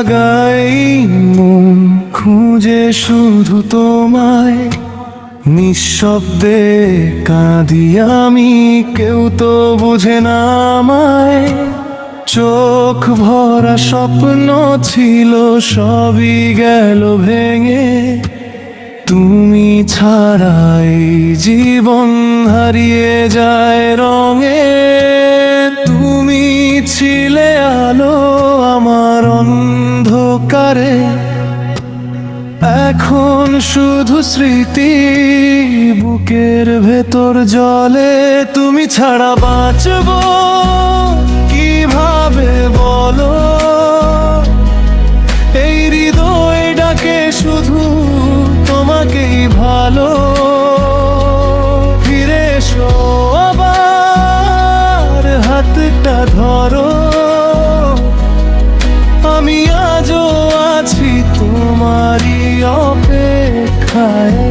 লাগাই মন খুঁজে শুধু তোমায়, নিঃশব্দে কাঁদি আমি, কেউ তো বুঝে না আমায়। চোখ ভরা স্বপ্ন ছিল, সবই গেল ভেঙে। তুমি ছাড়া এই জীবন হারিয়ে যায় রঙে। তুমি ছিলে আলো আমার অন্ধকারে, এখন শুধু স্মৃতি বুকের ভেতর জলে। তুমি ছাড়া বাঁচবো কিভাবে বলো, এই হৃদয় ডাকে শুধু তোমাকেই ভালো। ফিরে এসো আবার, হাতটা ধরো, আমি আজও আছি তোমারই অপেক্ষায়।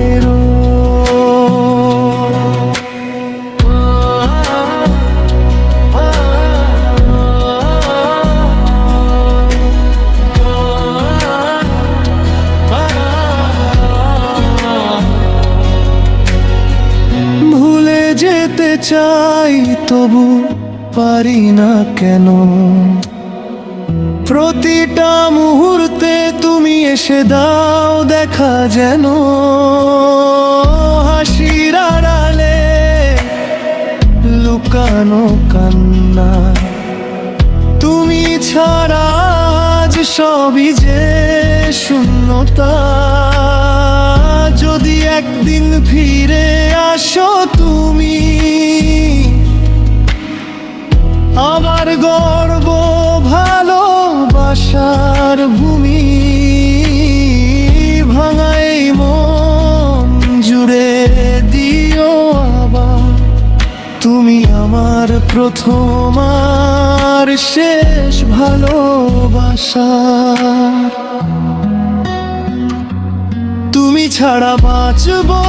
ভুলে যেতে চাই তবু পারি না কেন, প্রতিটা মুহূর্তে তুমি এসে দাও দেখা যেন। হাসির আড়ালে লুকানো কান্না, তুমি ছাড়া আজ সবই যে শূন্যতা। যদি একদিন ফিরে আসো তুমি, আমার গর্ব ভালোবাসার ভূমি। ভাঙাই মন জুড়ে দিও আবার, তুমি আমার প্রথম আর শেষ ভালোবাসা। তুমি ছাড়া বাঁচবো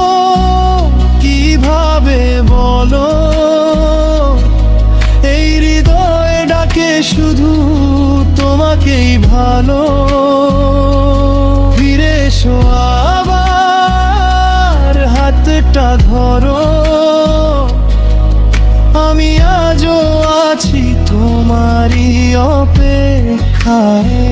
কিভাবে বলো, এই হৃদয় ডাকে শুধু তোমাকেই ভালো। ফিরে এসো আবার, হাতটা ধরো, আমি আজও আছি তোমারই অপেক্ষায়।